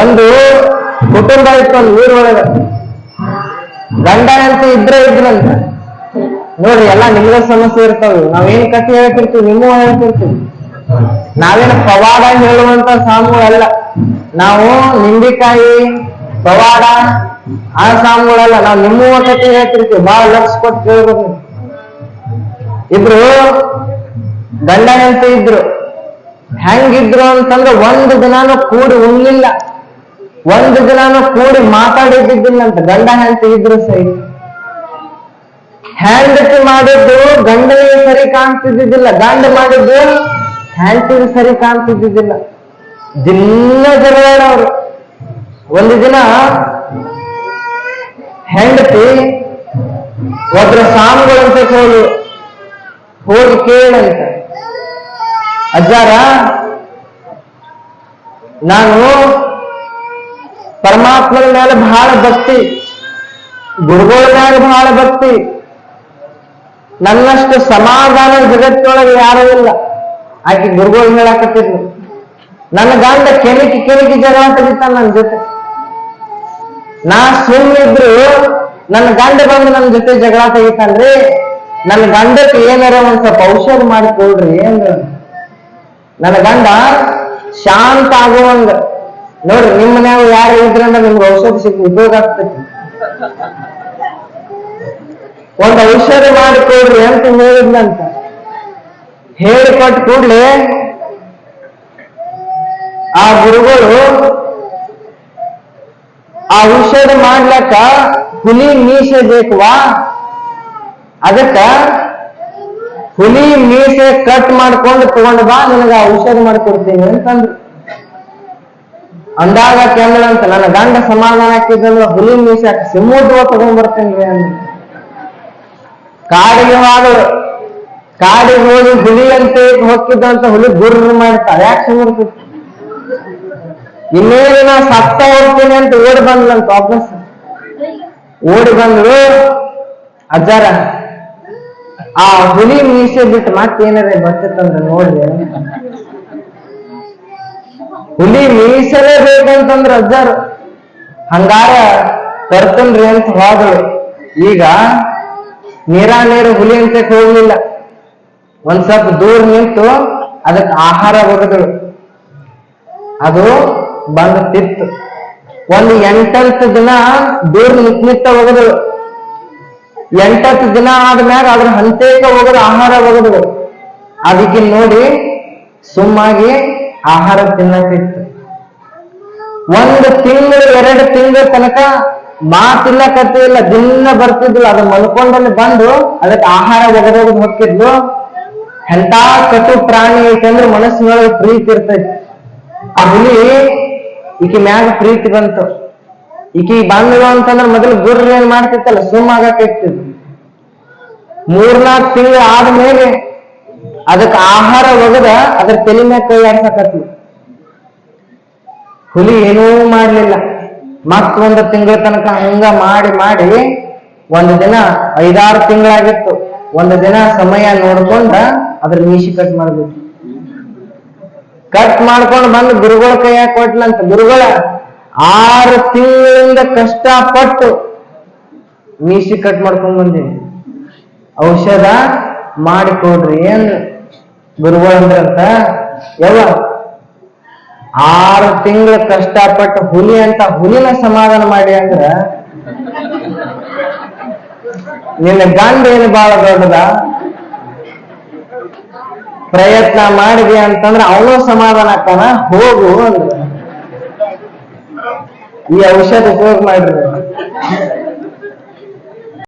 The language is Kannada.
ಒಂದು ಕುಟುಂಬ ಇತ್ತು ಒಂದು ಊರೊಳಗ, ಗಂಡ ಅಂತ ಇದ್ರಂತ. ನೋಡ್ರಿ ಎಲ್ಲಾ ನಿಮ್ಗ ಸಮಸ್ಯೆ ಇರ್ತಾವ. ನಾವೇನ್ ಕಥೆ ಹೇಳ್ತಿರ್ತೀವಿ, ನಿಮ್ಮೂ ಹೇಳ್ತಿರ್ತೀವಿ. ನಾವೇನು ಪವಾಡ ಹೇಳುವಂತ ಸಾಮುಗಳಲ್ಲ ನಾವು. ನಿಂಬಿಕಾಯಿ ಪವಾಡ ಆ ಸಾಮುಗಳಲ್ಲ ನಾವು. ನಿಮ್ಮೂ ಕಥೆ ಹೇಳ್ತಿರ್ತೀವಿ. ಬಹಳ ಲಕ್ಷ ಕೊಟ್ಟು ಕೇಳ್ಬೇಕು. ಇಬ್ರು ಗಂಡ ಅಂತ ಇದ್ರು. ಹೆಂಗಿದ್ರು ಅಂತಂದ್ರೆ ಒಂದು ದಿನಾನು ಕೂಡಿ ಉಣ್ಲಿಲ್ಲ, ಒಂದು ದಿನಾನು ಕೂಡಿ ಮಾತಾಡಿದ್ದಿದ್ದಿಲ್ಲ ಅಂತ. ಗಂಡ ಹೆಂಡತಿ ಇದ್ರು ಸರಿ. ಹೆಂಡತಿ ಮಾಡಿದ್ದು ಗಂಡನಿಗೆ ಸರಿ ಕಾಣ್ತಿದ್ದಿದ್ದಿಲ್ಲ, ಗಂಡ ಮಾಡಿದ್ದು ಹೆಂಡತಿಗೆ ಸರಿ ಕಾಣ್ತಿದ್ದಿದ್ದಿಲ್ಲ. ದಿನ ಜಗಳಾಡವ್ರು. ಒಂದು ದಿನ ಹೆಂಡತಿ ಒಬ್ರ ಸ್ವಾಮಿಗಳಂತ ಹೋಗಿ ಕೇಳಂತ, ಅಜ್ಜಾರ ನಾನು ಪರಮಾತ್ಮನ ಮೇಲೆ ಬಹಳ ಭಕ್ತಿ, ಗುರುಗಳ ಮೇಲೆ ಬಹಳ ಭಕ್ತಿ, ನನ್ನಷ್ಟು ಸಮಾಧಾನ ಜಗತ್ತೊಳಗೆ ಯಾರೂ ಇಲ್ಲ. ಆಕೆ ಗುರುಗಳು ಹೇಳಾಕತ್ತಿದ್ಲು, ನನ್ನ ಗಂಡ ಕೆಣಕಿ ಜಗಳ ತೆಗಿತಾನ ನನ್ನ ಜೊತೆ. ನಾ ಸುಮ್ಮನಿದ್ರು ನನ್ನ ಗಂಡ ಬಂದು ನನ್ನ ಜೊತೆ ಜಗಳ ತೆಗಿತಾನ್ರಿ. ನನ್ನ ಗಂಡಕ್ಕೆ ಏನಾರ ಒಂದ್ ಸ್ವಲ್ಪ ಔಷಧ ಮಾಡಿಕೊಡ್ರಿ ಏನ್. ನನ್ನ ಗಂಡ ಶಾಂತ ಆಗುವಂಗ ನೋಡ್ರಿ. ನಿಮ್ಮ ಮನ್ಯಾಗ ಯಾರು ಇದ್ರಂದ್ರೆ ನಿಮ್ಗೆ ಔಷಧ ಸಿಕ್ಕ ಉಪಯೋಗ ಆಗ್ತೈತಿ. ಒಂದು ಔಷಧ ಮಾಡಿಕೊಡ್ರಿ ಅಂತ ಹೇಳಿದ್ನಂತ. ಹೇಳಿಕೊಟ್ಟ ಕೂಡ್ಲೆ ಆ ಗುರುಗಳು ಆ ಔಷಧ ಮಾಡ್ಲಕ್ಕ ಹುಲಿ ಮೀಸೆ ಬೇಕವಾ, ಅದಕ್ಕ ಹುಲಿ ಮೀಸೆ ಕಟ್ ಮಾಡ್ಕೊಂಡು ತಗೊಂಡ್ ಬಾ, ನಿನಗ ಔಷಧ ಮಾಡಿಕೊಡ್ತೀನಿ ಅಂತಂದ್ರು. ಅಂದಾಗ ಕೆಮ್ಮಳಂತ ನನ್ನ ಗಂಡ ಸಮಾಧಾನ ಹಾಕಿದ್ರು, ಹುಲಿ ಮೀಸೆ ಸಿಮ್ಮುದ್ವ ತಗೊಂಡ್ ಬರ್ತೇನ್ರಿ ಅಂದ್ರು. ಕಾಡಿಗೆ ಹೋದಳು. ಕಾಡಿಗೆ ಹೋಗಿ ಹುಲಿ ಅಂತ ಹೊಕ್ಕಿದ್ದಂತ ಹುಲಿ ಗುರ್ರ ಮಾಡ್ತಾರೆ. ಯಾಕೆ ಸುಮ್ಮನೆ ಇನ್ನೇನು ನಾ ಸತ್ತ ಹೋಗ್ತೀನಿ ಅಂತ ಓಡಿ ಬಂದ್ಲಂತ. ವಾಪಸ್ ಓಡಿ ಬಂದ್ರು. ಅಜ್ಜಾರ ಆ ಹುಲಿ ಮೀಸೆ ಬಿಟ್ಟು ಮತ್ತೇನಾರ ಬರ್ತೈತಂದ್ರೆ ನೋಡ್ರಿ. ಹುಲಿ ಮೀಸಲೇ ಬೇಕಂತಂದ್ರ ಅಜ್ಜಾರು. ಹಂಗಾರ ತರ್ತನ್ರಿ ಅಂತ ಹೋದಳು. ಈಗ ನೀರು ಹುಲಿ ಅಂತ ಹೋಗ್ಲಿಲ್ಲ. ಒಂದ್ ಸ್ವಲ್ಪ ದೂರ ನಿಂತು ಅದಕ್ಕೆ ಆಹಾರ ಒಗದಳು. ಅದು ಬಂದು ತಿತ್ತು. ಒಂದು 8 ದಿನ ದೂರ ನಿಂತ ಒಗದಳು. 8 ದಿನ ಆದ್ಮ್ಯಾಗ ಅದ್ರ ಹಂತೇಕ ಒಗದು ಆಹಾರ ಒಗದಳು. ಅದಕ್ಕೆ ನೋಡಿ ಸುಮ್ಮಾಗಿ ಆಹಾರ ತಿನ್ನಕ್ಕಿತ್ತು. 1 ತಿಂಗಳು 2 ತಿಂಗಳ ತನಕ ಮಾತಿಲ್ಲ ಕಥೆ ಇಲ್ಲ. ದಿನ ಬರ್ತಿದ್ಲು. ಅದು ಮಲ್ಕೊಂಡಲ್ಲಿ ಬಂದು ಅದಕ್ಕೆ ಆಹಾರ ಒಗದೋದು ಹೊಕ್ಕಿದ್ಲು. ಎಂತ ಕಟು ಪ್ರಾಣಿ ಐತಂದ್ರೆ ಮನಸ್ಸಿನೊಳಗೆ ಪ್ರೀತಿ ಇರ್ತೈತಿ. ಆ ಹುಲಿ ಈಕಿ ಮ್ಯಾಗ ಪ್ರೀತಿ ಬಂತು. ಈಕಿ ಬಂದಳು ಅಂತಂದ್ರೆ ಮೊದಲು ಗುರ್ರ ಏನ್ ಮಾಡ್ತಿತ್ತಲ್ಲ ಸುಮ್ಮ ಆಗಕ್ಕಿತ್ತು. 3-4 ತಿಂಗಳು ಆದ್ಮೇಲೆ ಅದಕ್ಕೆ ಆಹಾರ ಒಗದ ಅದ್ರ ತಲೆ ಮ್ಯಾಗ ಕೈ ಆಡ್ಸಕತ್ಲು. ಹುಲಿ ಏನೂ ಮಾಡ್ಲಿಲ್ಲ. ಮತ್ತೊಂದು ತಿಂಗಳ ತನಕ ಹಂಗ ಮಾಡಿ ಮಾಡಿ ಒಂದು ದಿನ 5-6 ತಿಂಗಳಾಗಿತ್ತು. ಒಂದು ದಿನ ಸಮಯ ನೋಡ್ಕೊಂಡ ಅದ್ರ ಮೀಸಿ ಕಟ್ ಮಾಡ್ಬೇಕು. ಕಟ್ ಮಾಡ್ಕೊಂಡು ಬಂದು ಗುರುಗಳ ಕೈಯಾಗ ಕೊಟ್ಲಂತ. ಗುರುಗಳ 6 ತಿಂಗಳಿಂದ ಕಷ್ಟಪಟ್ಟು ಮೀಸಿ ಕಟ್ ಮಾಡ್ಕೊಂಡ್ ಬಂದೀನಿ, ಔಷಧ ಮಾಡಿಕೊಡ್ರಿ ಏನ್ ಗುರುಗಳಂದ್ರಂತ. ಯಾವ 6 ತಿಂಗಳ ಕಷ್ಟಪಟ್ಟು ಹುಲಿ ಅಂತ ಹುಲಿನ ಸಮಾಧಾನ ಮಾಡಿ ಅಂದ್ರ ನಿನ್ನ ಗಂಡ ಏನು ಬಹಳ ದೊಡ್ಡದ. ಪ್ರಯತ್ನ ಮಾಡಿದೆ ಅಂತಂದ್ರೆ ಅವನು ಸಮಾಧಾನ ಆಗ್ತಾನ. ಹೋಗು ಅಂದ್ರ ಈ ಔಷಧ ಉಪಯೋಗ ಮಾಡ್ರಿ.